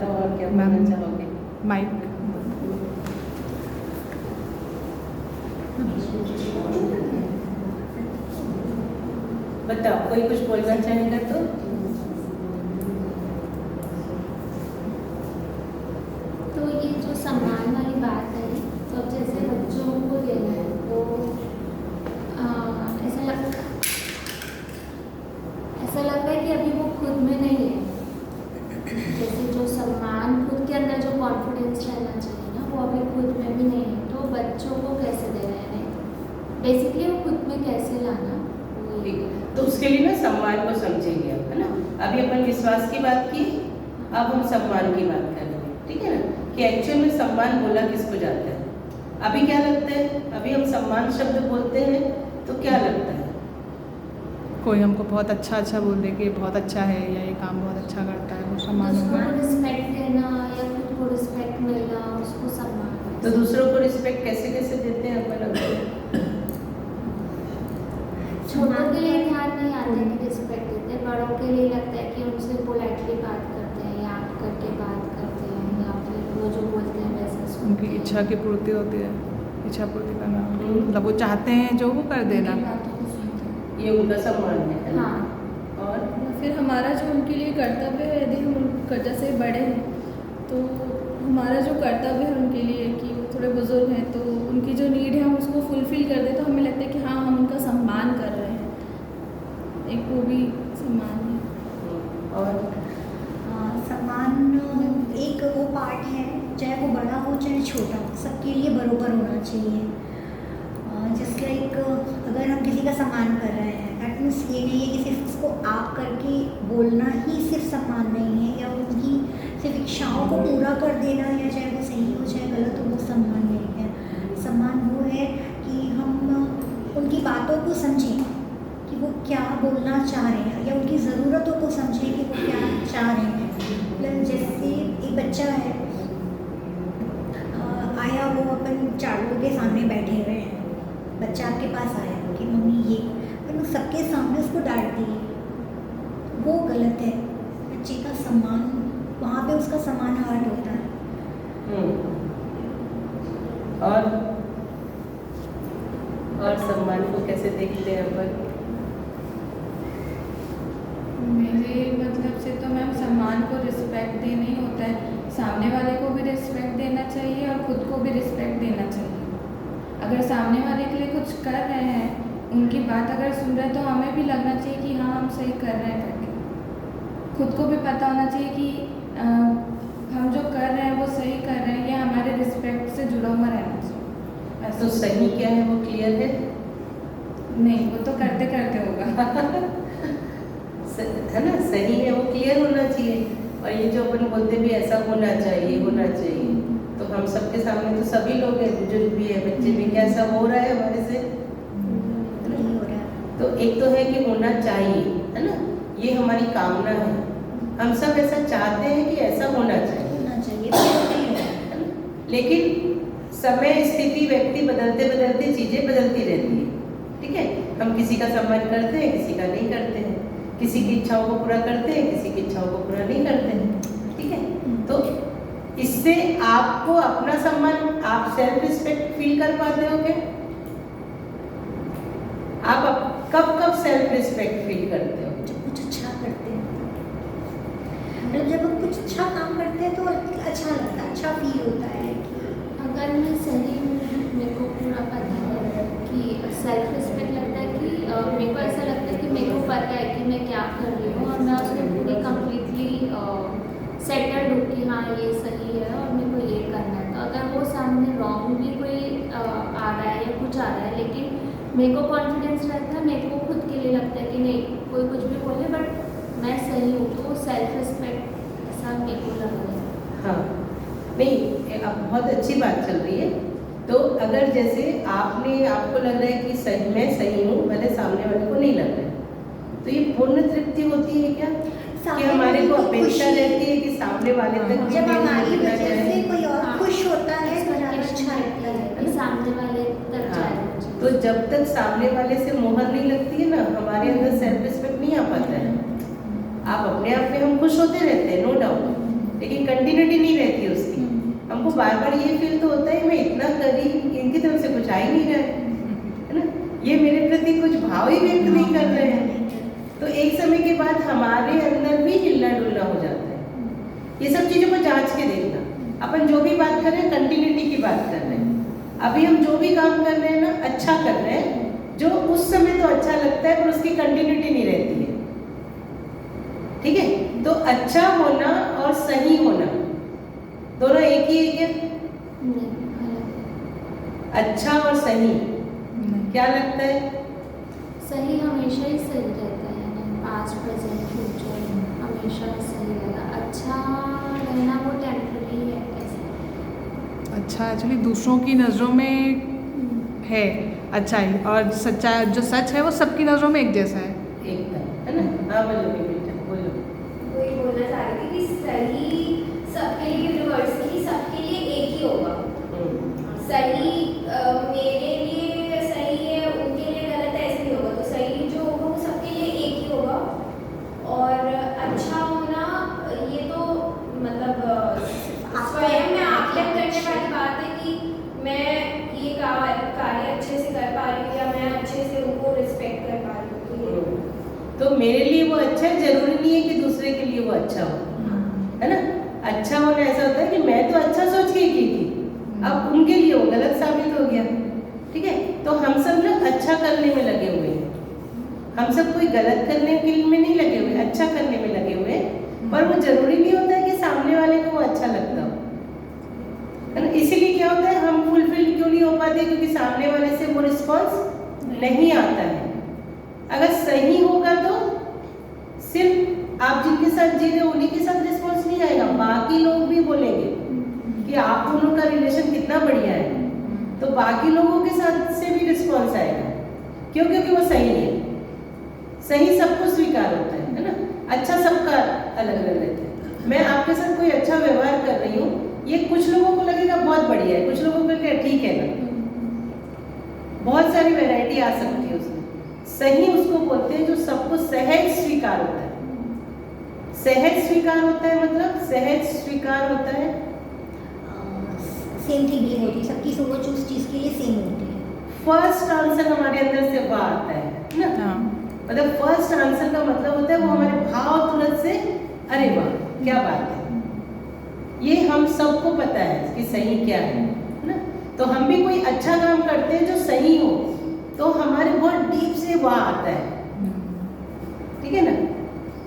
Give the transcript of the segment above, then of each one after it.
बताओ और क्या मैम, बोलना चाहोगे? माइक। बताओ, कोई कुछ बोलना चाहेगा तो? तो ये जो सम्मान वाली बात है, तो अब जैसे बच्चों को देना है तो ऐसा लगता है कि अभी वो खुद में नहीं है। जैसे जो सम्मान खुद के अंदर जो कॉन्फिडेंस रहना चाहिए ना, वो अभी खुद में भी नहीं है। तो बच्चों को कैसे दे रहे हैं, बेसिकली वो खुद में कैसे लाना, वो ये है। तो उसके लिए ना सम्मान को समझेंगे अब, है ना। अभी अपन विश्वास की बात की, अब हम सम्मान की बात करेंगे, ठीक है ना, कि एक्चुअल में सम्मान बोला किसको जाता है। अभी क्या लगता है, अभी हम सम्मान शब्द बोलते हैं तो क्या लगता है? कोई हमको बहुत अच्छा बोल दे कि बहुत अच्छा है या ये काम बहुत अच्छा करता है, वो सम्मान उसको होगा। रिस्पेक्ट देना या खुद को रिस्पेक्ट मिलना, उसको सम्मान। तो दूसरों को रिस्पेक्ट कैसे कैसे देते हैं अपन? छोटों के लिए ध्यान नहीं आता है कि रिस्पेक्ट देते हैं, बड़ों के लिए लगता है कि उनसे पोलाइटली बात करते हैं या आप करके बात करते हैं, या फिर वो जो बोलते हैं वैसे सुनते उनकी हैं। इच्छा की पूर्ति होती है, इच्छा पूर्ति करना, मतलब वो चाहते हैं जो वो कर देना। उनकी बातों को सुनते हैं। ये उनका सम्मान है ना? हाँ। और फिर हमारा जो उनके लिए कर्तव्य है, यदि हम उनका जैसे बड़े हैं तो हमारा जो कर्तव्य है उनके लिए कि वो थोड़े बुजुर्ग हैं, तो उनकी जो नीड है हम उसको फुलफ़िल कर दें, तो हमें लगता है कि हाँ हम उनका सम्मान कर रहे हैं, एक वो भी सम्मान है। और सम्मान एक वो पार्ट है, चाहे वो बड़ा हो चाहे छोटा हो, सबके लिए बराबर होना चाहिए। जस्ट लाइक अगर हम किसी का सम्मान कर रहे हैं, दैट मीन्स ये नहीं है कि सिर्फ उसको आप करके बोलना ही सिर्फ सम्मान नहीं है, या उनकी सिर्फ इच्छाओं को पूरा कर देना, या चाहे वो सही हो चाहे गलत हो, वो सम्मान नहीं है। सम्मान वो है कि हम उनकी बातों को समझें कि वो क्या बोलना चाह रहे हैं, या उनकी ज़रूरतों को समझें कि वो क्या चाह रहे हैं। मतलब जैसे एक बच्चा है, आया, वो अपन चारों के सामने बैठे हुए हैं, बच्चा आपके पास आया कि मम्मी ये, पर सबके सामने उसको डांट दी, वो गलत है। बच्चे का सम्मान, वहाँ पे उसका सम्मान हर्ट होता है। और सम्मान को कैसे देखते हैं अपन? मेरे मतलब से तो मैम सम्मान को रिस्पेक्ट देना ही होता है, सामने वाले को भी रिस्पेक्ट देना चाहिए और खुद को भी रिस्पेक्ट देना चाहिए। अगर सामने वाले के लिए कुछ कर रहे हैं, उनकी बात अगर सुन रहे हैं, तो हमें भी लगना चाहिए कि हाँ हम सही कर रहे हैं करके। खुद को भी पता होना चाहिए कि हम जो कर रहे हैं वो सही कर रहे हैं, ये हमारे रिस्पेक्ट से जुड़ा हुआ रहना चाहिए। तो सही क्या है वो क्लियर है? नहीं, वो तो करते करते होगा है ना, सही है वो क्लियर होना चाहिए। और ये जो अपन बोलते भी ऐसा होना चाहिए होना चाहिए, तो हम सबके सामने तो सभी लोग हैं, बुजुर्ग भी है, बच्चे भी, क्या ऐसा हो रहा है हमारे से? नहीं हो रहा। तो एक तो है कि होना चाहिए, है ना, ये हमारी कामना है, हम सब ऐसा चाहते हैं कि ऐसा होना चाहिए, है ना? लेकिन समय, स्थिति, व्यक्ति बदलते बदलते चीज़ें बदलती रहती है, ठीक है। हम किसी का सम्मान करते हैं, किसी का नहीं करते हैं, किसी की इच्छाओं को पूरा करते हैं, किसी की इच्छाओं को पूरा नहीं करते हैं, ठीक है। तो इससे आपको अपना सम्मान, आप सेल्फ रिस्पेक्ट फील कर पाते हो क्या? आप कब कब सेल्फ रिस्पेक्ट फील करते हो? जब कुछ अच्छा करते हैं, मतलब जब हम कुछ अच्छा काम करते हैं तो अच्छा लगता है, अच्छा फील होता है कि अगर मैं सही हूँ, मेरे को पूरा पता है कि सेल्फ रिस्पेक्ट लगता है कि मेरे को ऐसा लगता है कि मेरे को पता है कि मैं क्या कर रही हूँ, और मैं उसमें पूरी कम्प्लीटली सेटल्ड हूँ कि हाँ ये सही है और मेरे को ये करना है। तो अगर वो सामने रॉन्ग भी कोई आ रहा है या कुछ आ रहा है, लेकिन मेरे को कॉन्फिडेंस रहता है, मेरे को खुद के लिए लगता है कि नहीं, कोई कुछ भी बोले बट मैं सही हूँ, तो सेल्फ रिस्पेक्ट ऐसा मेरे को लग रहा है। हाँ, नहीं, अब बहुत अच्छी बात चल रही है। तो अगर जैसे आपको लग रहा है कि सही, मैं सही हूँ, भले सामने वाले को नहीं लग रहा है, तो ये पूर्ण तृप्ति होती है क्या? कि हमारे को अपेक्षा रहती है कि सामने वाले तक जब हमारी पहुंचना वजह से चाहिए। कोई और खुश होता है तो ज़्यादा एक्सपेक्टेशन अच्छा रहती लगता है कि है। सामने वाले तक हाँ, जाए। तो जब तक सामने वाले से मोहर नहीं लगती है ना, हमारे अंदर सेल्फ रिस्पेक्ट नहीं आ पाता है। आप अपने आप में हम खुश होते रहते हैं, नो डाउट, लेकिन कंटिन्यूटी नहीं रहती है उसकी। हमको बार बार ये फील तो होता है मैं इतना करी, इनकी तरफ से कुछ आ ही नहीं रहा है ना, ये मेरे प्रति कुछ भाव ही व्यक्त नहीं कर रहे हैं। तो एक समय के बाद हमारे अंदर भी हिलना डुलना हो जाता है। ये सब चीज़ों को जांच के देखना। अपन जो भी बात कर रहे हैं कंटिन्यूटी की बात कर रहे हैं। अभी हम जो भी काम कर रहे हैं ना अच्छा कर रहे हैं, जो उस समय तो अच्छा लगता है पर उसकी कंटिन्यूटी नहीं रहती है। ठीक है, तो अच्छा होना और सही होना दोनों एक ही है क्या? अच्छा और सही क्या लगता है? सही हमेशा ही सही रहता है, पास्ट प्रेजेंट फ्यूचर हमेशा सही रहेगा। अच्छा रहना वो टेम्पररी है ऐसा। अच्छा एक्चुअली दूसरों की नज़रों में है अच्छाई, और सच्चाई जो सच है वो सबकी नज़रों में एक जैसा है। एकदम, है ना? हाँ बोलो बेटा, बोलो। वही बोलना चाह रही थी कि सही सबके लिए यूनिवर्सली सबके लिए एक ही होगा। सही मेरे लिए सही है, उनके लिए गलत है, ऐसे नहीं होगा। तो सही जो होगा वो सबके लिए एक ही होगा। और अच्छा होना ये तो मतलब स्वयं में आकलन करने वाली बात है कि मैं ये कार्य अच्छे से कर पा रही हूँ या मैं अच्छे से उनको रिस्पेक्ट कर पा रही हूँ। तो मेरे लिए वो अच्छा है, जरूरी नहीं है कि दूसरे के लिए वो अच्छा हो, है ना? अच्छा होना ऐसा होता है कि मैं तो अच्छा सोच के ही की थी, अब उनके लिए वो गलत साबित हो गया। ठीक है, तो हम सब ना अच्छा करने में लगे हुए हैं। हम सब कोई गलत करने के में नहीं लगे हुए, अच्छा करने में लगे हुए हैं। पर वो जरूरी नहीं होता है कि सामने वाले को वो अच्छा लगता हो, है ना? इसीलिए क्या होता है हम फुलफिल क्यों नहीं हो पाते, क्योंकि सामने वाले से वो रिस्पॉन्स नहीं आता है। अगर सही होगा तो सिर्फ आप जिनके साथ जी रहे हो उन्हीं के साथ रिस्पॉन्स नहीं आएगा, बाकी लोग भी बोलेंगे कि आप दोनों का रिलेशन कितना बढ़िया है, तो बाकी लोगों के साथ से भी रिस्पॉन्स आएगा। क्यों? क्योंकि वो सही है। सही सबको स्वीकार होता है ना? अच्छा सबका अलग अलग रहता है। मैं आपके साथ कोई अच्छा व्यवहार कर रही हूँ, ये कुछ लोगों को लगेगा बहुत बढ़िया है, कुछ लोगों को लगेगा ठीक है ना, बहुत सारी वैरायटी आ सकती है उसमें। सही उसको बोलते हैं जो सबको सहज स्वीकार होता है। सहज स्वीकार होता है मतलब सहज स्वीकार होता है सेम थिंकिंग होती है, सबकी सोच उस चीज़ के लिए सेम होती है। फर्स्ट आंसर हमारे अंदर से वाह आता है ना? हाँ। मतलब फर्स्ट आंसर का मतलब होता है वो हमारे भाव तुरंत से अरे वाह क्या बात है। ये हम सबको पता है कि सही क्या है ना? तो हम भी कोई अच्छा काम करते हैं जो सही हो तो हमारे बहुत डीप से वाह आता है। ठीक है ना?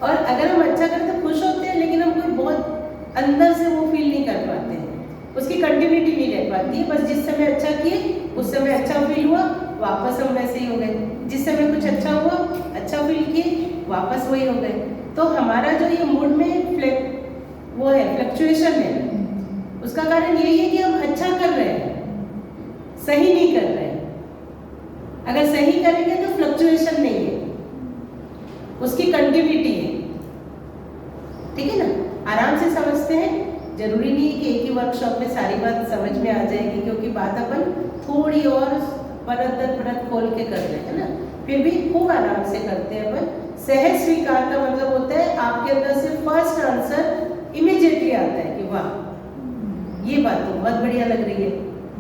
और अगर हम अच्छा करें तो खुश होते हैं, लेकिन हम कोई बहुत अंदर से वो फील नहीं कर पाते हैं, उसकी कंटिन्यूटी नहीं रह पाती है। बस जिस समय अच्छा किए उस समय अच्छा फील हुआ, वापस हम वैसे ही हो गए। जिस समय कुछ अच्छा हुआ, अच्छा फील किए, वापस वही हो गए। तो हमारा जो ये मूड में वो है फ्लक्चुएशन है, उसका कारण यही है कि हम अच्छा कर रहे हैं, सही नहीं कर रहे हैं। अगर सही करेंगे तो फ्लक्चुएशन नहीं है, उसकी कंटिन्यूटी है। ठीक है ना? आराम से समझते हैं, जरूरी नहीं है कि एक ही वर्कशॉप में सारी बात समझ में आ जाएगी, क्योंकि बात अपन थोड़ी और परत दर परत खोल के कर रहे हैं ना। फिर भी खूब आराम से करते हैं अपन। सहज स्वीकार का मतलब होता है आपके अंदर से फर्स्ट आंसर इमीडिएटली आता है कि वाह ये बात तो बहुत बढ़िया लग रही है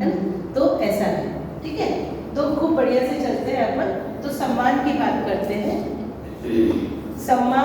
ना? तो ऐसा है। ठीक है, तो खूब बढ़िया से चलते हैं अपन। तो सम्मान की बात करते हैं। सम्मान